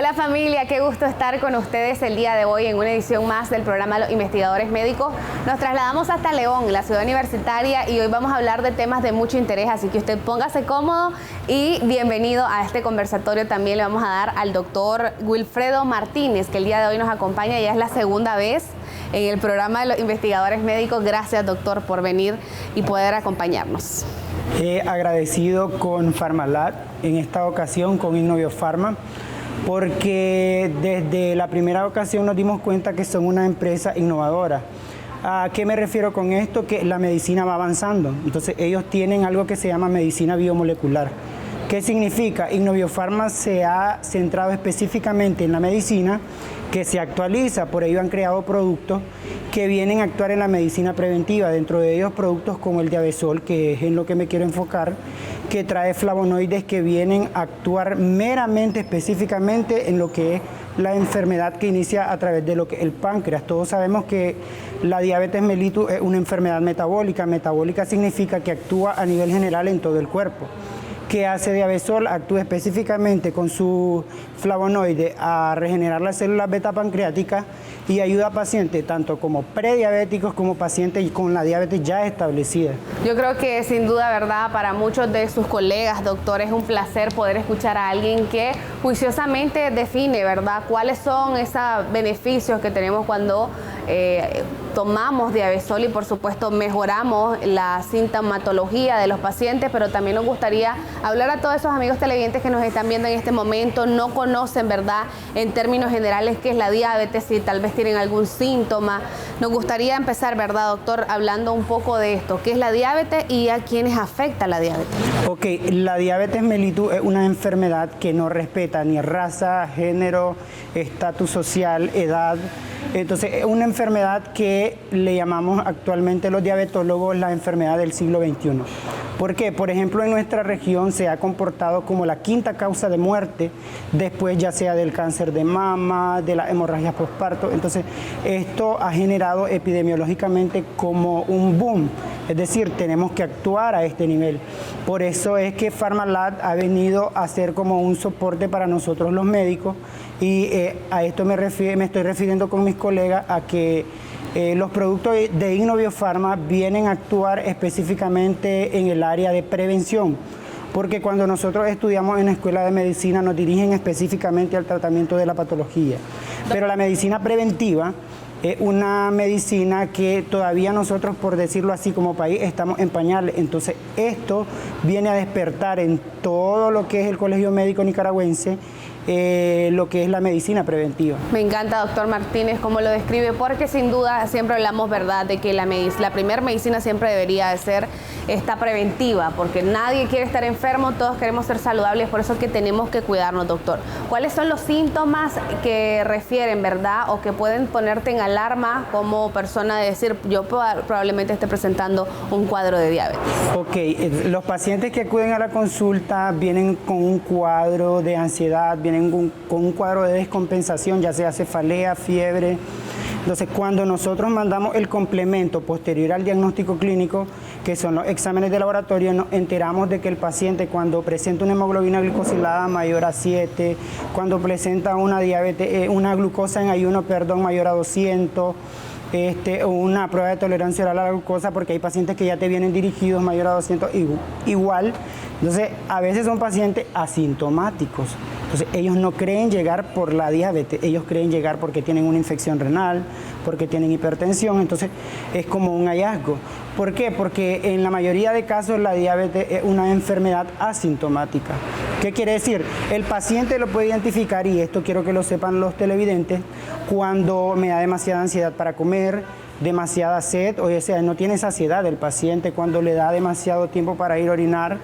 Hola familia, qué gusto estar con ustedes el día de hoy en una edición más del programa Los Investigadores Médicos. Nos trasladamos hasta León, la ciudad universitaria, y hoy vamos a hablar de temas de mucho interés, así que usted póngase cómodo y bienvenido a este conversatorio. También le vamos a dar al doctor Wilfredo Martínez, que el día de hoy nos acompaña, ya es la segunda vez en el programa de Los Investigadores Médicos. Gracias, doctor, por venir y poder acompañarnos. Agradecido con Farmalab, en esta ocasión con Innoviofarma, porque desde la primera ocasión nos dimos cuenta que son una empresa innovadora. ¿A qué me refiero con esto? Que la medicina va avanzando. Entonces ellos tienen algo que se llama medicina biomolecular. ¿Qué significa? Innoviofarma se ha centrado específicamente en la medicina que se actualiza, por ello han creado productos que vienen a actuar en la medicina preventiva, dentro de ellos productos como el Diabesol, que es en lo que me quiero enfocar, que trae flavonoides que vienen a actuar meramente, específicamente en lo que es la enfermedad que inicia a través de lo que es el páncreas. Todos sabemos que la diabetes mellitus es una enfermedad metabólica. Metabólica significa que actúa a nivel general en todo el cuerpo. ¿Qué hace Diabesol? Actúa específicamente con su flavonoide a regenerar las células beta pancreáticas y ayuda a pacientes tanto como prediabéticos como pacientes con la diabetes ya establecida. Yo creo que sin duda, ¿verdad? Para muchos de sus colegas, doctor, es un placer poder escuchar a alguien que juiciosamente define, ¿verdad?, cuáles son esos beneficios que tenemos cuando tomamos Diabesol y por supuesto mejoramos la sintomatología de los pacientes, pero también nos gustaría hablar a todos esos amigos televidentes que nos están viendo en este momento, no conocen, ¿verdad?, en términos generales qué es la diabetes, si tal vez tienen algún síntoma. Nos gustaría empezar, ¿verdad, doctor?, hablando un poco de esto, qué es la diabetes y a quiénes afecta la diabetes. Ok, la diabetes mellitus es una enfermedad que no respeta ni raza, género, estatus social, edad. Entonces es una enfermedad que le llamamos actualmente los diabetólogos la enfermedad del siglo XXI. ¿Por qué? Por ejemplo, en nuestra región se ha comportado como la quinta causa de muerte, después ya sea del cáncer de mama, de la hemorragia postparto. Entonces esto ha generado epidemiológicamente como un boom. Es decir, tenemos que actuar a este nivel. Por eso es que Farmalab ha venido a ser como un soporte para nosotros los médicos y a esto me estoy refiriendo con mis colegas a que los productos de Innoviofarma vienen a actuar específicamente en el área de prevención, porque cuando nosotros estudiamos en la escuela de medicina nos dirigen específicamente al tratamiento de la patología, pero la medicina preventiva es una medicina que todavía nosotros, por decirlo así, como país estamos en pañales. Entonces esto viene a despertar en todo lo que es el Colegio Médico Nicaragüense lo que es la medicina preventiva. Me encanta, doctor Martínez, cómo lo describe, porque sin duda siempre hablamos, ¿verdad?, de que la primera medicina siempre debería de ser esta preventiva, porque nadie quiere estar enfermo, todos queremos ser saludables, por eso es que tenemos que cuidarnos, doctor. ¿Cuáles son los síntomas que refieren, verdad, o que pueden ponerte en alarma como persona de decir, yo probablemente esté presentando un cuadro de diabetes? Ok, los pacientes que acuden a la consulta vienen con un cuadro de ansiedad, vienen con un cuadro de descompensación, ya sea cefalea, fiebre. Entonces, cuando nosotros mandamos el complemento posterior al diagnóstico clínico, que son los exámenes de laboratorio, nos enteramos de que el paciente, cuando presenta una hemoglobina glicosilada mayor a 7, cuando presenta una diabetes, una glucosa en ayuno, mayor a 200, o una prueba de tolerancia oral a la glucosa, porque hay pacientes que ya te vienen dirigidos mayor a 200, igual. Entonces, a veces son pacientes asintomáticos. Entonces, ellos no creen llegar por la diabetes, ellos creen llegar porque tienen una infección renal, porque tienen hipertensión. Entonces, es como un hallazgo. ¿Por qué? Porque en la mayoría de casos la diabetes es una enfermedad asintomática. ¿Qué quiere decir? El paciente lo puede identificar, y esto quiero que lo sepan los televidentes, cuando me da demasiada ansiedad para comer, demasiada sed, o sea, no tiene saciedad el paciente, cuando le da demasiado tiempo para ir a orinar,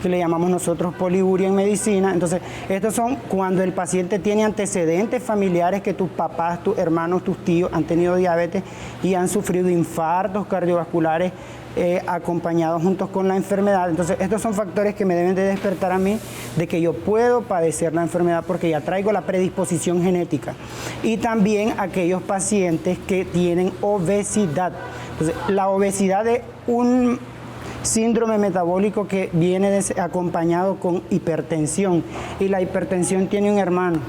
que le llamamos nosotros poliuria en medicina. Entonces, estos son cuando el paciente tiene antecedentes familiares, que tus papás, tus hermanos, tus tíos han tenido diabetes y han sufrido infartos cardiovasculares acompañados juntos con la enfermedad. Entonces, estos son factores que me deben de despertar a mí de que yo puedo padecer la enfermedad porque ya traigo la predisposición genética. Y también aquellos pacientes que tienen obesidad. Entonces, la obesidad es un síndrome metabólico que viene acompañado con hipertensión, y la hipertensión tiene un hermano,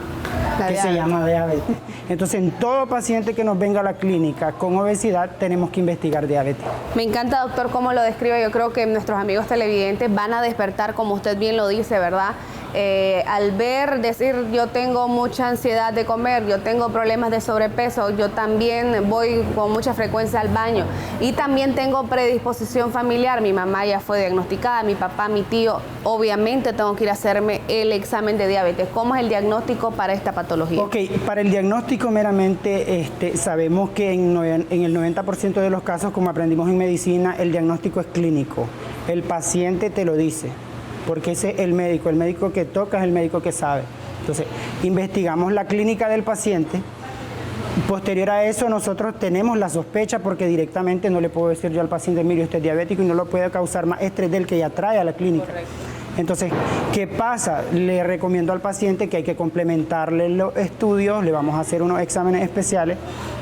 que se llama diabetes. Entonces, en todo paciente que nos venga a la clínica con obesidad, tenemos que investigar diabetes. Me encanta, doctor, cómo lo describe. Yo creo que nuestros amigos televidentes van a despertar, como usted bien lo dice, ¿verdad? Al ver, decir, yo tengo mucha ansiedad de comer, yo tengo problemas de sobrepeso, yo también voy con mucha frecuencia al baño y también tengo predisposición familiar. Mi mamá ya fue diagnosticada, mi papá, mi tío. Obviamente tengo que ir a hacerme el examen de diabetes. ¿Cómo es el diagnóstico para esta patología? Ok, para el diagnóstico meramente sabemos que en el 90% de los casos, como aprendimos en medicina, el diagnóstico es clínico. El paciente te lo dice, porque ese es el médico que toca es el médico que sabe. Entonces, investigamos la clínica del paciente. Posterior a eso, nosotros tenemos la sospecha, porque directamente no le puedo decir yo al paciente, mire, usted es diabético y no lo puede causar más estrés del que ya trae a la clínica. Correcto. Entonces, ¿qué pasa? Le recomiendo al paciente que hay que complementarle los estudios, le vamos a hacer unos exámenes especiales.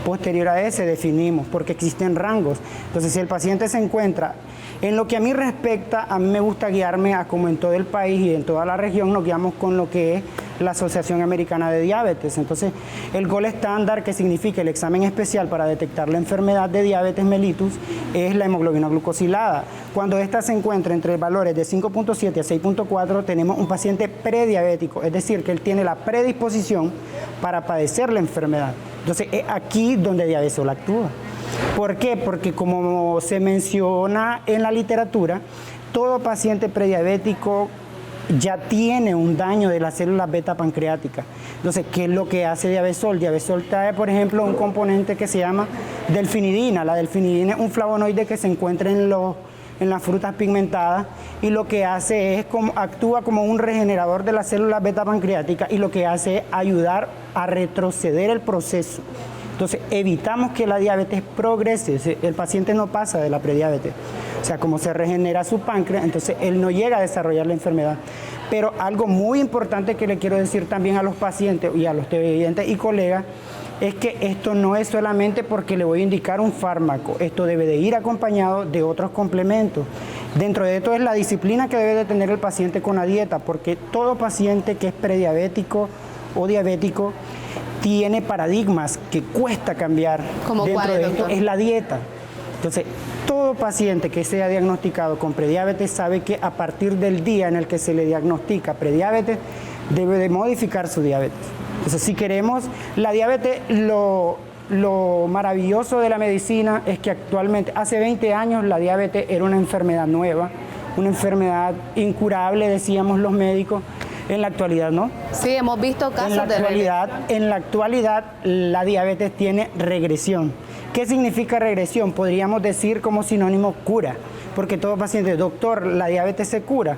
Posterior a ese definimos, porque existen rangos. Entonces, si el paciente se encuentra, en lo que a mí respecta, a mí me gusta guiarme a como en todo el país y en toda la región nos guiamos con lo que es la Asociación Americana de Diabetes. Entonces, el gold estándar, que significa el examen especial para detectar la enfermedad de diabetes mellitus, es la hemoglobina glucosilada. Cuando esta se encuentra entre valores de 5.7 a 6.4, tenemos un paciente prediabético, es decir, que él tiene la predisposición para padecer la enfermedad. Entonces, es aquí donde Diabesol actúa. ¿Por qué? Porque como se menciona en la literatura, todo paciente prediabético ya tiene un daño de las células beta pancreáticas. Entonces, ¿qué es lo que hace Diabesol? Diabesol trae, por ejemplo, un componente que se llama delfinidina. La delfinidina es un flavonoide que se encuentra en las frutas pigmentadas y lo que hace es actúa como un regenerador de las células beta pancreáticas y lo que hace es ayudar a retroceder el proceso. Entonces, evitamos que la diabetes progrese. El paciente no pasa de la prediabetes. O sea, como se regenera su páncreas, entonces él no llega a desarrollar la enfermedad. Pero algo muy importante que le quiero decir también a los pacientes y a los televidentes y colegas es que esto no es solamente porque le voy a indicar un fármaco. Esto debe de ir acompañado de otros complementos. Dentro de esto es la disciplina que debe de tener el paciente con la dieta, porque todo paciente que es prediabético o diabético tiene paradigmas que cuesta cambiar. ¿Cómo cuál, dentro de esto doctor? es la dieta. Entonces, todo paciente que sea diagnosticado con prediabetes sabe que a partir del día en el que se le diagnostica prediabetes, debe de modificar su diabetes. Entonces, si queremos, la diabetes, lo maravilloso de la medicina es que actualmente, hace 20 años, la diabetes era una enfermedad nueva, una enfermedad incurable, decíamos los médicos. En la actualidad, ¿no? Sí, hemos visto casos En la actualidad, la diabetes tiene regresión. ¿Qué significa regresión? Podríamos decir como sinónimo cura, porque todo paciente, doctor, ¿la diabetes se cura?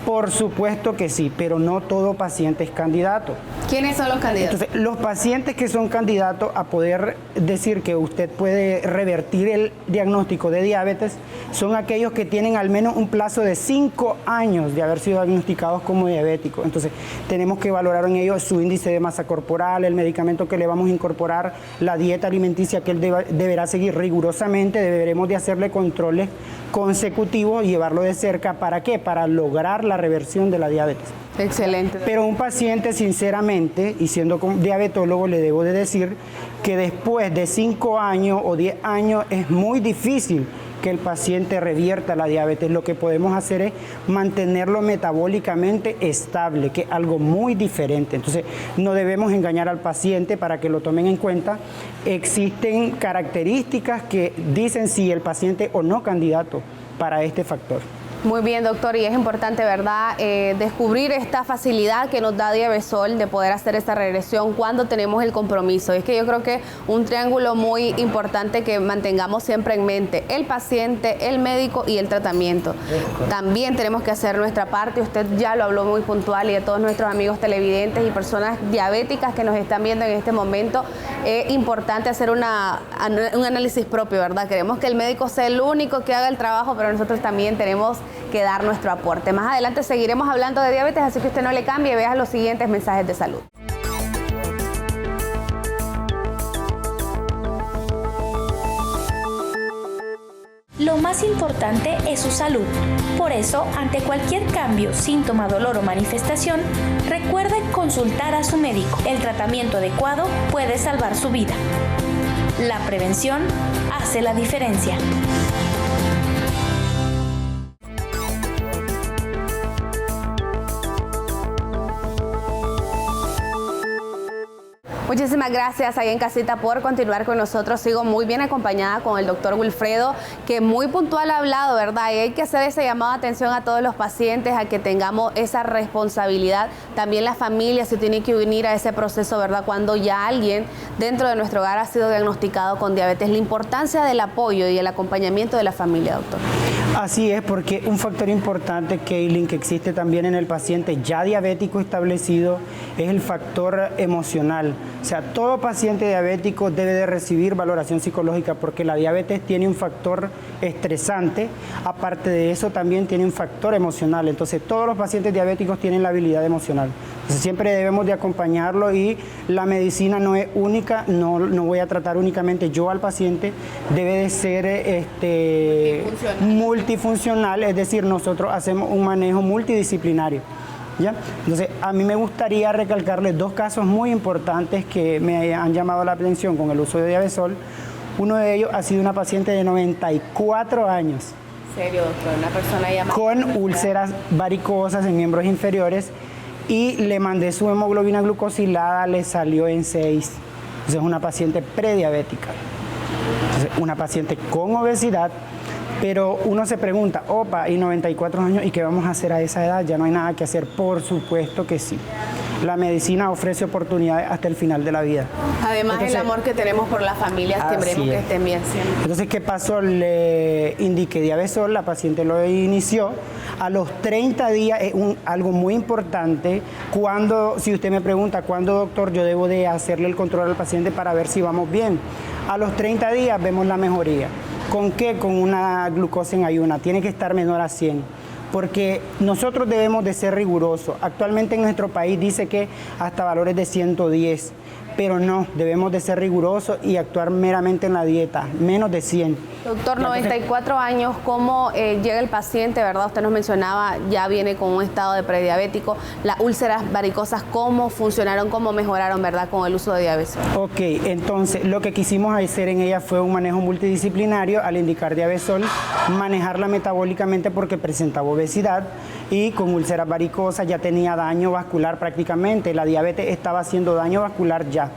Por supuesto que sí, pero no todo paciente es candidato. ¿Quiénes son los candidatos? Entonces, los pacientes que son candidatos a poder decir que usted puede revertir el diagnóstico de diabetes son aquellos que tienen al menos un plazo de 5 años de haber sido diagnosticados como diabéticos. Entonces, tenemos que valorar en ellos su índice de masa corporal, el medicamento que le vamos a incorporar, la dieta alimenticia que él deberá seguir rigurosamente, deberemos de hacerle controles consecutivos y llevarlo de cerca. ¿Para qué? Para lograr la reversión de la diabetes. Excelente. Pero un paciente, sinceramente, y siendo diabetólogo, le debo de decir que después de 5 años o 10 años es muy difícil que el paciente revierta la diabetes. Lo que podemos hacer es mantenerlo metabólicamente estable, que es algo muy diferente. Entonces, no debemos engañar al paciente para que lo tomen en cuenta. Existen características que dicen si el paciente o no candidato para este factor. Muy bien, doctor, y es importante, ¿verdad?, descubrir esta facilidad que nos da Diabesol de poder hacer esta regresión cuando tenemos el compromiso. Es que yo creo que un triángulo muy importante que mantengamos siempre en mente: el paciente, el médico y el tratamiento. También tenemos que hacer nuestra parte. Usted ya lo habló muy puntual, y a todos nuestros amigos televidentes y personas diabéticas que nos están viendo en este momento, es importante hacer un análisis propio, ¿verdad? Queremos que el médico sea el único que haga el trabajo, pero nosotros también tenemos que dar nuestro aporte. Más adelante seguiremos hablando de diabetes, así que usted no le cambie y vea los siguientes mensajes de salud. lo más importante es su salud. Por eso, ante cualquier cambio, síntoma, dolor o manifestación, recuerde consultar a su médico. El tratamiento adecuado puede salvar su vida. La prevención hace la diferencia. Muchísimas gracias ahí en casita por continuar con nosotros. Sigo muy bien acompañada con el doctor Wilfredo, que muy puntual ha hablado, ¿verdad? Y hay que hacer ese llamado de atención a todos los pacientes, a que tengamos esa responsabilidad. También la familia se tiene que unir a ese proceso, ¿verdad? Cuando ya alguien dentro de nuestro hogar ha sido diagnosticado con diabetes. La importancia del apoyo y el acompañamiento de la familia, doctor. Así es, porque un factor importante, Kaylin, que existe también en el paciente ya diabético establecido, es el factor emocional. O sea, todo paciente diabético debe de recibir valoración psicológica porque la diabetes tiene un factor estresante, aparte de eso también tiene un factor emocional. Entonces, todos los pacientes diabéticos tienen la habilidad emocional. Entonces, siempre debemos de acompañarlo y la medicina no es única, no voy a tratar únicamente yo al paciente, debe de ser multifuncional, es decir, nosotros hacemos un manejo multidisciplinario. ¿Ya? Entonces, a mí me gustaría recalcarles dos casos muy importantes que me han llamado la atención con el uso de Diabesol. Uno de ellos ha sido una paciente de 94 años. ¿En serio, doctor? Una persona ya con úlceras varicosas en miembros inferiores y le mandé su hemoglobina glucosilada, le salió en 6. Entonces, es una paciente prediabética. Entonces, una paciente con obesidad. Pero uno se pregunta, opa, y 94 años, ¿y qué vamos a hacer a esa edad? Ya no hay nada que hacer. Por supuesto que sí. La medicina ofrece oportunidades hasta el final de la vida. Además, entonces, el amor que tenemos por las familias, queremos que estén bien siempre. Entonces, ¿qué pasó? Le indiqué Diabesol, la paciente lo inició. A los 30 días es algo muy importante. Si usted me pregunta, ¿cuándo, doctor, yo debo de hacerle el control al paciente para ver si vamos bien? A los 30 días vemos la mejoría. ¿Con qué? Con una glucosa en ayuna. Tiene que estar menor a 100. Porque nosotros debemos de ser rigurosos. Actualmente en nuestro país dice que hasta valores de 110. Pero no, debemos de ser rigurosos y actuar meramente en la dieta. Menos de 100. Doctor, 94 años, ¿cómo llega el paciente, verdad? Usted nos mencionaba, ya viene con un estado de prediabético. Las úlceras varicosas, ¿cómo funcionaron, cómo mejoraron, verdad, con el uso de Diabesol? Ok, entonces lo que quisimos hacer en ella fue un manejo multidisciplinario al indicar Diabesol, manejarla metabólicamente porque presentaba obesidad y con úlceras varicosas ya tenía daño vascular prácticamente. La diabetes estaba haciendo daño vascular ya.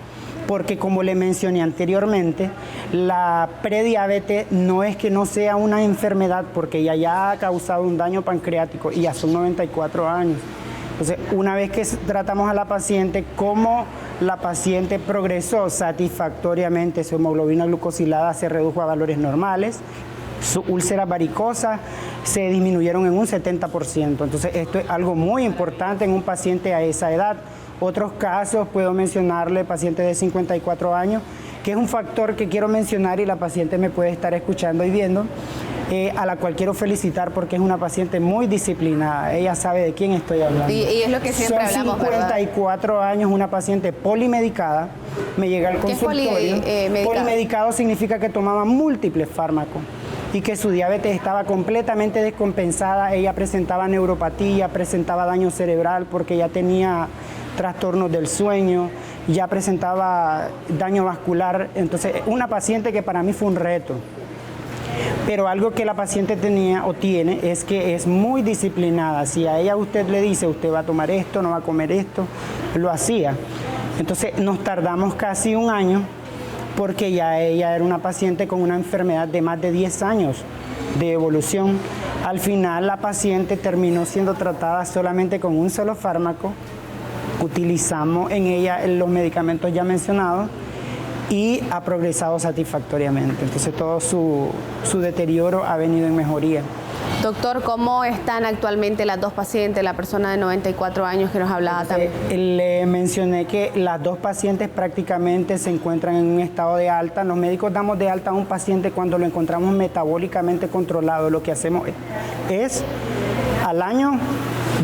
Porque como le mencioné anteriormente, la prediabetes no es que no sea una enfermedad, porque ella ya ha causado un daño pancreático y ya son 94 años. Entonces, una vez que tratamos a la paciente, como la paciente progresó satisfactoriamente, su hemoglobina glucosilada se redujo a valores normales, su úlcera varicosa se disminuyeron en un 70%. Entonces, esto es algo muy importante en un paciente a esa edad. Otros casos, puedo mencionarle paciente de 54 años, que es un factor que quiero mencionar y la paciente me puede estar escuchando y viendo, a la cual quiero felicitar porque es una paciente muy disciplinada. Ella sabe de quién estoy hablando. Y es lo que siempre hablamos, Son 54 años, una paciente polimedicada, me llega al consultorio. Polimedicado significa que tomaba múltiples fármacos y que su diabetes estaba completamente descompensada. Ella presentaba neuropatía, presentaba daño cerebral porque ya tenía trastornos del sueño, ya presentaba daño vascular. Entonces, una paciente que para mí fue un reto. Pero algo que la paciente tenía o tiene es que es muy disciplinada. Si a ella usted le dice, usted va a tomar esto, no va a comer esto, lo hacía. Entonces, nos tardamos casi un año porque ya ella era una paciente con una enfermedad de más de 10 años de evolución. Al final, la paciente terminó siendo tratada solamente con un solo fármaco. Utilizamos en ella los medicamentos ya mencionados y ha progresado satisfactoriamente. Entonces todo su deterioro ha venido en mejoría. Doctor, ¿cómo están actualmente las dos pacientes, la persona de 94 años que nos hablaba también? Le mencioné que las dos pacientes prácticamente se encuentran en un estado de alta. Los médicos damos de alta a un paciente cuando lo encontramos metabólicamente controlado. Lo que hacemos es al año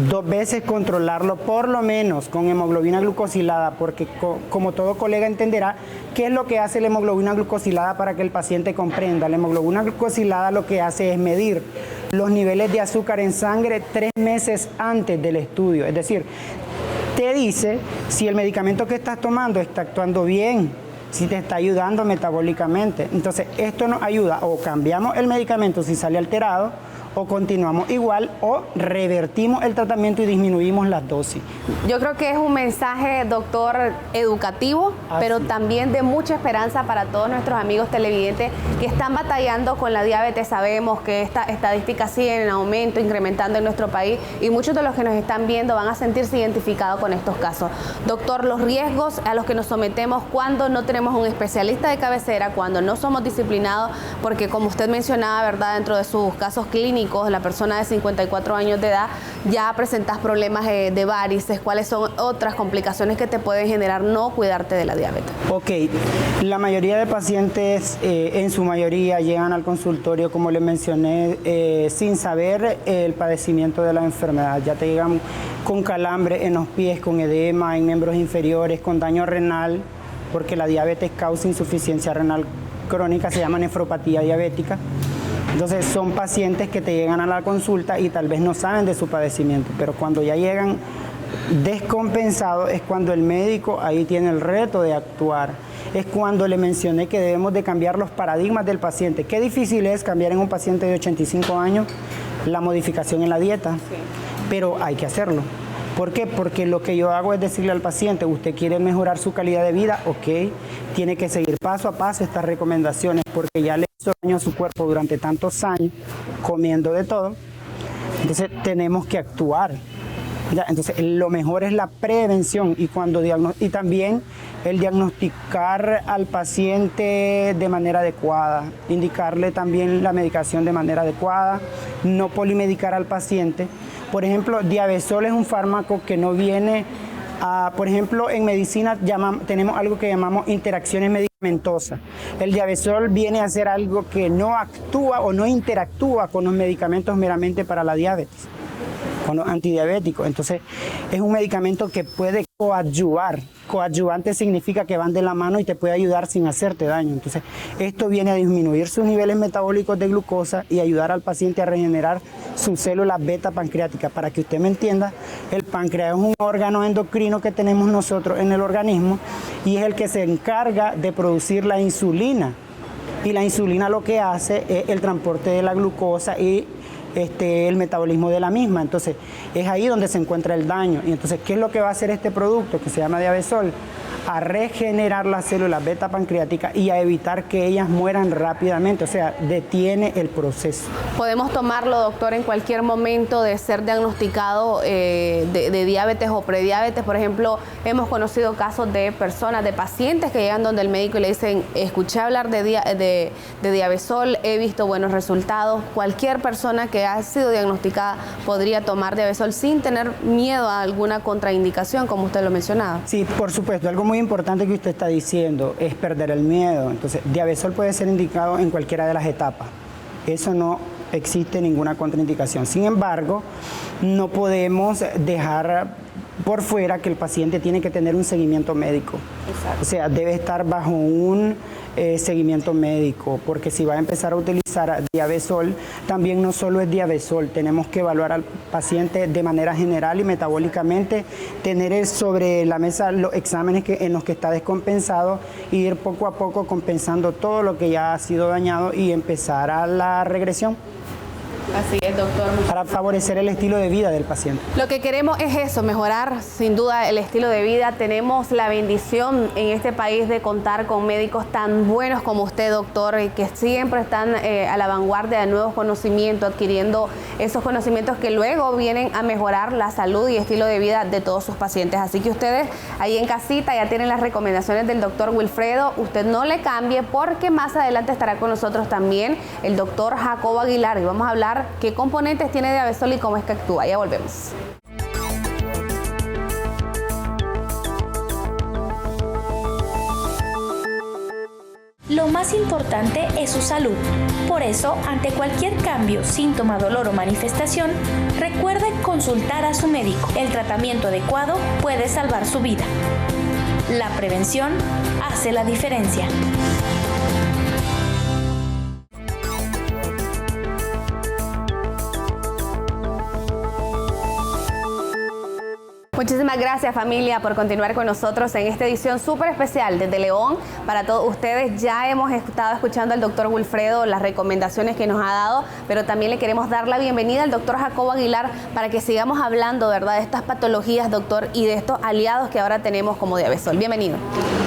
2 veces controlarlo por lo menos con hemoglobina glucosilada, porque como todo colega entenderá, ¿qué es lo que hace la hemoglobina glucosilada para que el paciente comprenda? La hemoglobina glucosilada lo que hace es medir los niveles de azúcar en sangre 3 meses antes del estudio, es decir, te dice si el medicamento que estás tomando está actuando bien, si te está ayudando metabólicamente. Entonces, esto nos ayuda, o cambiamos el medicamento si sale alterado, o continuamos igual, o revertimos el tratamiento y disminuimos las dosis. Yo creo que es un mensaje, doctor, educativo, pero también de mucha esperanza para todos nuestros amigos televidentes que están batallando con la diabetes. Sabemos que esta estadística sigue en aumento, incrementando en nuestro país, y muchos de los que nos están viendo van a sentirse identificados con estos casos. Doctor, los riesgos a los que nos sometemos cuando no tenemos un especialista de cabecera, cuando no somos disciplinados, porque como usted mencionaba, ¿verdad?, dentro de sus casos clínicos, la persona de 54 años de edad, ya presentas problemas de varices. ¿Cuáles son otras complicaciones que te pueden generar no cuidarte de la diabetes? Ok, la mayoría de pacientes, en su mayoría, llegan al consultorio, como les mencioné, sin saber el padecimiento de la enfermedad. Ya te llegan con calambre en los pies, con edema en miembros inferiores, con daño renal, porque la diabetes causa insuficiencia renal crónica, se llama nefropatía diabética. Entonces son pacientes que te llegan a la consulta y tal vez no saben de su padecimiento, pero cuando ya llegan descompensados es cuando el médico ahí tiene el reto de actuar. Es cuando le mencioné que debemos de cambiar los paradigmas del paciente. Qué difícil es cambiar en un paciente de 85 años la modificación en la dieta, pero hay que hacerlo. ¿Por qué? Porque lo que yo hago es decirle al paciente, usted quiere mejorar su calidad de vida, ok, tiene que seguir paso a paso estas recomendaciones porque ya le hizo daño a su cuerpo durante tantos años comiendo de todo, entonces tenemos que actuar. ¿Ya? Entonces lo mejor es la prevención y también el diagnosticar al paciente de manera adecuada, indicarle también la medicación de manera adecuada, no polimedicar al paciente. Por ejemplo, Diabesol es un fármaco que no viene por ejemplo, en medicina tenemos algo que llamamos interacciones medicamentosas. El Diabesol viene a ser algo que no actúa o no interactúa con los medicamentos meramente para la diabetes, con los antidiabéticos. Entonces, es un medicamento que puede coadyuvar. Coadyuvante significa que van de la mano y te puede ayudar sin hacerte daño. Entonces, esto viene a disminuir sus niveles metabólicos de glucosa y ayudar al paciente a regenerar sus células beta pancreáticas. Para que usted me entienda, el páncreas es un órgano endocrino que tenemos nosotros en el organismo y es el que se encarga de producir la insulina. Y la insulina lo que hace es el transporte de la glucosa y el metabolismo de la misma. Entonces es ahí donde se encuentra el daño. Y entonces, ¿qué es lo que va a hacer este producto que se llama Diabesol? A regenerar las células beta pancreáticas y a evitar que ellas mueran rápidamente, o sea, detiene el proceso. ¿Podemos tomarlo, doctor, en cualquier momento de ser diagnosticado de diabetes o prediabetes? Por ejemplo, hemos conocido casos de personas, de pacientes que llegan donde el médico y le dicen, escuché hablar de Diabesol, he visto buenos resultados. Cualquier persona que ha sido diagnosticada podría tomar Diabesol sin tener miedo a alguna contraindicación, como usted lo mencionaba. Sí, por supuesto. Algo muy importante que usted está diciendo es perder el miedo. Entonces, Diabesol puede ser indicado en cualquiera de las etapas. Eso no existe ninguna contraindicación. Sin embargo, no podemos dejar por fuera que el paciente tiene que tener un seguimiento médico. Exacto. O sea, debe estar bajo un seguimiento médico, porque si va a empezar a utilizar Diabesol, también no solo es Diabesol, tenemos que evaluar al paciente de manera general y metabólicamente, tener sobre la mesa los exámenes en los que está descompensado e ir poco a poco compensando todo lo que ya ha sido dañado y empezar a la regresión. Así es, doctor. Para favorecer el estilo de vida del paciente. Lo que queremos es eso, mejorar sin duda el estilo de vida. Tenemos la bendición en este país de contar con médicos tan buenos como usted, doctor, y que siempre están a la vanguardia de nuevos conocimientos, adquiriendo esos conocimientos que luego vienen a mejorar la salud y estilo de vida de todos sus pacientes. Así que ustedes ahí en casita ya tienen las recomendaciones del doctor Wilfredo. Usted no le cambie porque más adelante estará con nosotros también el doctor Jacobo Aguilar y vamos a hablar qué componentes tiene Diabesol y cómo es que actúa. Ya volvemos. Lo más importante es su salud. Por eso, ante cualquier cambio, síntoma, dolor o manifestación, recuerde consultar a su médico. El tratamiento adecuado puede salvar su vida. La prevención hace la diferencia. Muchísimas gracias, familia, por continuar con nosotros en esta edición súper especial desde León. Para todos ustedes, ya hemos estado escuchando al doctor Wilfredo, las recomendaciones que nos ha dado, pero también le queremos dar la bienvenida al doctor Jacobo Aguilar para que sigamos hablando, ¿verdad?, de estas patologías, doctor, y de estos aliados que ahora tenemos como Diabesol. Bienvenido.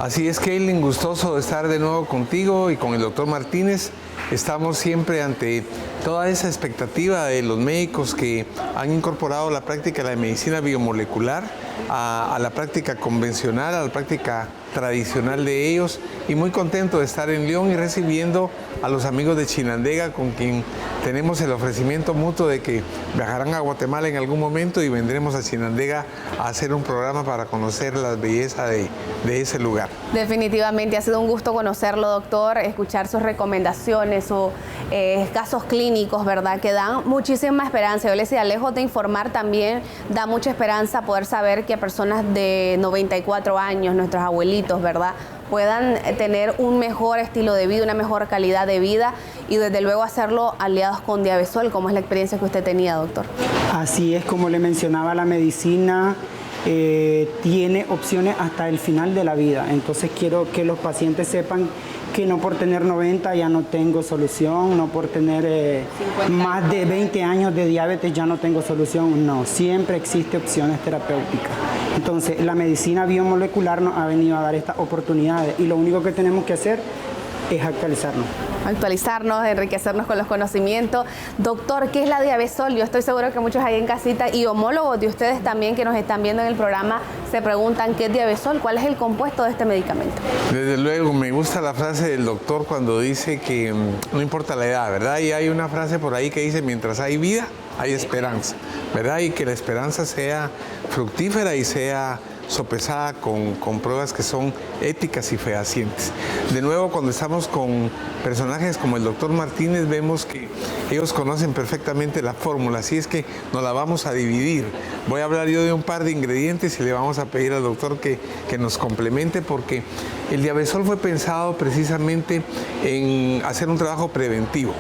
Así es, Kaylin, gustoso de estar de nuevo contigo y con el doctor Martínez. Estamos siempre ante toda esa expectativa de los médicos que han incorporado la práctica de la medicina biomolecular a la práctica convencional, a la práctica tradicional de ellos, y muy contento de estar en León y recibiendo a los amigos de Chinandega, con quien tenemos el ofrecimiento mutuo de que viajarán a Guatemala en algún momento y vendremos a Chinandega a hacer un programa para conocer la belleza de ese lugar. Definitivamente ha sido un gusto conocerlo, doctor, escuchar sus recomendaciones o casos clínicos, ¿verdad?, que dan muchísima esperanza. Yo les decía, lejos de informar, también da mucha esperanza poder saber que personas de 94 años, nuestros abuelitos, ¿verdad?, puedan tener un mejor estilo de vida, una mejor calidad de vida y desde luego hacerlo aliados con Diabesol, como es la experiencia que usted tenía, doctor. Así es, como le mencionaba, la medicina tiene opciones hasta el final de la vida. Entonces quiero que los pacientes sepan que no por tener 90 ya no tengo solución, no por tener más de 20 años de diabetes ya no tengo solución. No, siempre existe opciones terapéuticas. Entonces la medicina biomolecular nos ha venido a dar estas oportunidades y lo único que tenemos que hacer es actualizarnos, enriquecernos con los conocimientos. Doctor, ¿qué es la Diabesol? Yo estoy seguro que muchos ahí en casita y homólogos de ustedes también que nos están viendo en el programa se preguntan ¿qué es Diabesol? ¿Cuál es el compuesto de este medicamento? Desde luego, me gusta la frase del doctor cuando dice que no importa la edad, ¿verdad? Y hay una frase por ahí que dice, mientras hay vida, hay esperanza, ¿verdad? Y que la esperanza sea fructífera y sea sopesada con pruebas que son éticas y fehacientes. De nuevo, cuando estamos con personajes como el doctor Martínez, vemos que ellos conocen perfectamente la fórmula, así es que nos la vamos a dividir. Voy a hablar yo de un par de ingredientes y le vamos a pedir al doctor que nos complemente, porque el Diabesol fue pensado precisamente en hacer un trabajo preventivo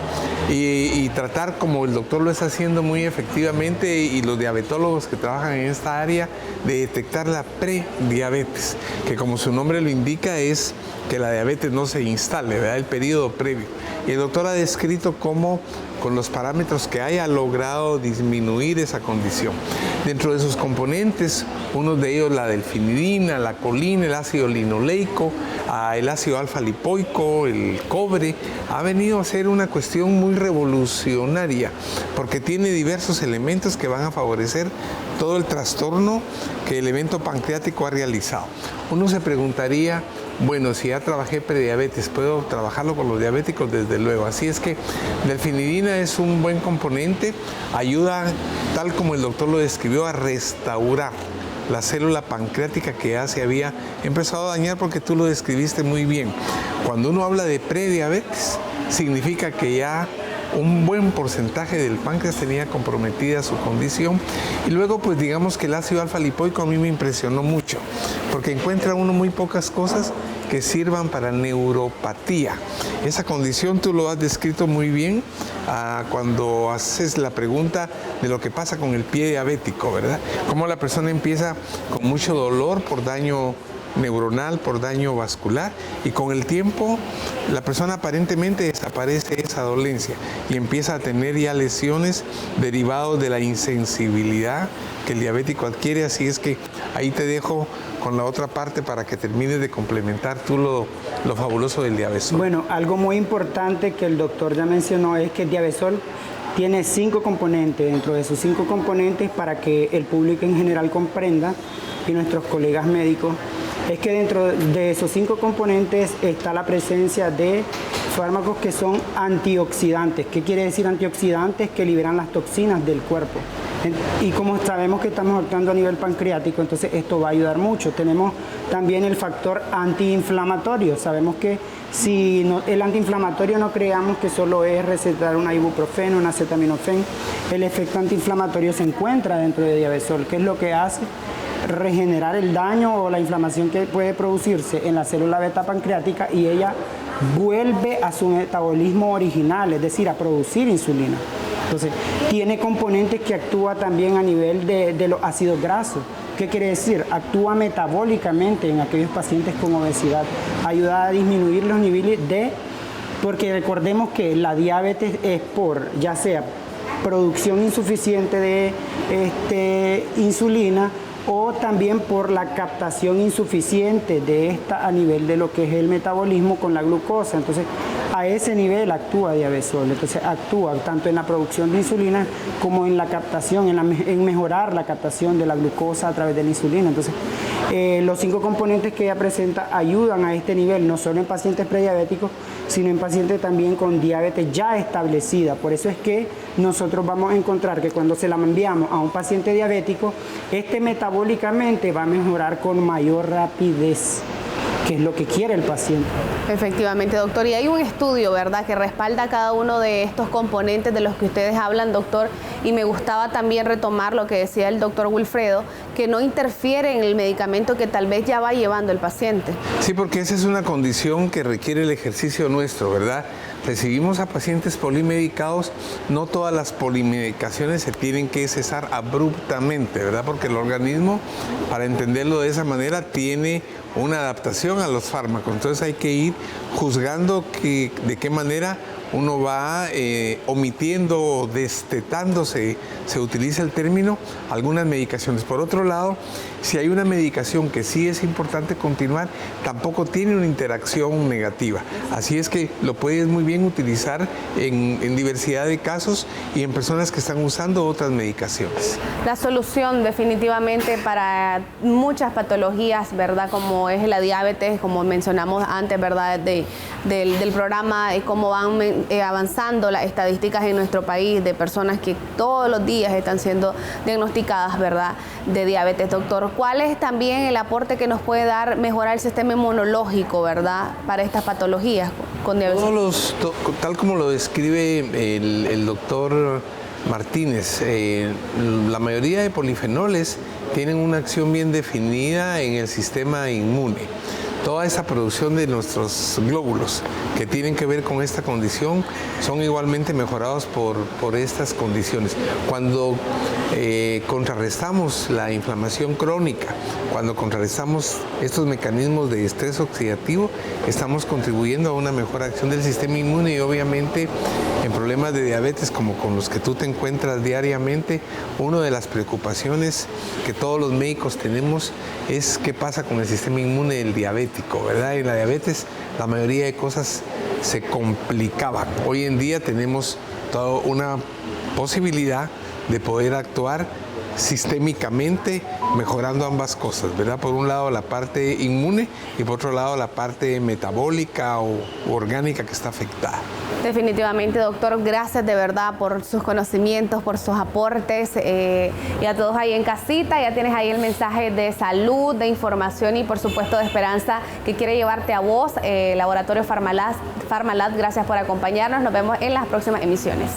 y tratar, como el doctor lo está haciendo muy efectivamente, y los diabetólogos que trabajan en esta área, de detectar la prediabetes, que como su nombre lo indica es que la diabetes no se instale, ¿verdad?, el periodo previo. Y el doctor ha descrito cómo con los parámetros que hay ha logrado disminuir esa condición. Dentro de sus componentes, uno de ellos la delfinidina, la colina, el ácido linoleico, el ácido alfa-lipoico, el cobre, ha venido a ser una cuestión muy revolucionaria porque tiene diversos elementos que van a favorecer todo el trastorno que el evento pancreático ha realizado. Uno se preguntaría, bueno, si ya trabajé prediabetes, ¿puedo trabajarlo con los diabéticos? Desde luego. Así es que delfinidina es un buen componente, ayuda, tal como el doctor lo describió, a restaurar la célula pancreática que ya se había empezado a dañar, porque tú lo describiste muy bien. Cuando uno habla de prediabetes, significa que ya un buen porcentaje del páncreas tenía comprometida su condición. Y luego, pues digamos que el ácido alfa-lipoico a mí me impresionó mucho, porque encuentra uno muy pocas cosas que sirvan para neuropatía. Esa condición tú lo has descrito muy bien cuando haces la pregunta de lo que pasa con el pie diabético, ¿verdad? Cómo la persona empieza con mucho dolor por daño neuronal, por daño vascular, y con el tiempo la persona aparentemente desaparece esa dolencia y empieza a tener ya lesiones derivadas de la insensibilidad que el diabético adquiere. Así es que ahí te dejo con la otra parte para que termines de complementar tú lo fabuloso del Diabesol. Bueno, algo muy importante que el doctor ya mencionó es que el Diabesol tiene 5 componentes. Dentro de sus 5 componentes, para que el público en general comprenda y nuestros colegas médicos, es que dentro de esos 5 componentes está la presencia de fármacos que son antioxidantes. ¿Qué quiere decir antioxidantes? Que liberan las toxinas del cuerpo. Y como sabemos que estamos actuando a nivel pancreático, entonces esto va a ayudar mucho. Tenemos también el factor antiinflamatorio. Sabemos que si no, el antiinflamatorio no creamos que solo es recetar una ibuprofeno, una acetaminofén. El efecto antiinflamatorio se encuentra dentro de Diabezol. ¿Qué es lo que hace? Regenerar el daño o la inflamación que puede producirse en la célula beta pancreática y ella vuelve a su metabolismo original, es decir, a producir insulina. Entonces, tiene componentes que actúan también a nivel de los ácidos grasos. ¿Qué quiere decir? Actúa metabólicamente en aquellos pacientes con obesidad. Ayuda a disminuir los niveles porque recordemos que la diabetes es por, ya sea producción insuficiente de insulina o también por la captación insuficiente de esta a nivel de lo que es el metabolismo con la glucosa. Entonces, a ese nivel actúa Diabezol. Entonces, actúa tanto en la producción de insulina como en la captación, en mejorar la captación de la glucosa a través de la insulina. Entonces, los 5 componentes que ella presenta ayudan a este nivel, no solo en pacientes prediabéticos, sino en pacientes también con diabetes ya establecida. Por eso es que nosotros vamos a encontrar que cuando se la enviamos a un paciente diabético, este metabólicamente va a mejorar con mayor rapidez, que es lo que quiere el paciente. Efectivamente, doctor. Y hay un estudio, ¿verdad?, que respalda cada uno de estos componentes de los que ustedes hablan, doctor. Y me gustaba también retomar lo que decía el doctor Wilfredo, que no interfiere en el medicamento que tal vez ya va llevando el paciente. Sí, porque esa es una condición que requiere el ejercicio nuestro, ¿verdad? Recibimos a pacientes polimedicados, no todas las polimedicaciones se tienen que cesar abruptamente, ¿verdad? Porque el organismo, para entenderlo de esa manera, tiene una adaptación a los fármacos. Entonces hay que ir juzgando de qué manera uno va omitiendo o destetándose, se utiliza el término, algunas medicaciones. Por otro lado, si hay una medicación que sí es importante continuar, tampoco tiene una interacción negativa. Así es que lo puedes muy bien utilizar en diversidad de casos y en personas que están usando otras medicaciones. La solución definitivamente para muchas patologías, ¿verdad?, como es la diabetes, como mencionamos antes, ¿verdad?, del programa, cómo van avanzando las estadísticas en nuestro país de personas que todos los días están siendo diagnosticadas, ¿verdad?, de diabetes. Doctor, ¿cuál es también el aporte que nos puede dar mejorar el sistema inmunológico, ¿verdad?, para estas patologías con diabetes? Tal como lo describe el doctor Martínez, la mayoría de polifenoles tienen una acción bien definida en el sistema inmune. Toda esa producción de nuestros glóbulos que tienen que ver con esta condición son igualmente mejorados por estas condiciones. Cuando contrarrestamos la inflamación crónica, cuando contrarrestamos estos mecanismos de estrés oxidativo, estamos contribuyendo a una mejor acción del sistema inmune y obviamente en problemas de diabetes como con los que tú te encuentras diariamente, una de las preocupaciones que todos los médicos tenemos es qué pasa con el sistema inmune del diabético, ¿verdad? En la diabetes la mayoría de cosas se complicaban. Hoy en día tenemos toda una posibilidad de poder actuar sistémicamente mejorando ambas cosas, ¿verdad? Por un lado la parte inmune y por otro lado la parte metabólica o orgánica que está afectada. Definitivamente, doctor, gracias de verdad por sus conocimientos, por sus aportes y a todos ahí en casita, ya tienes ahí el mensaje de salud, de información y por supuesto de esperanza que quiere llevarte a vos, Laboratorio Pharmalab, gracias por acompañarnos, nos vemos en las próximas emisiones.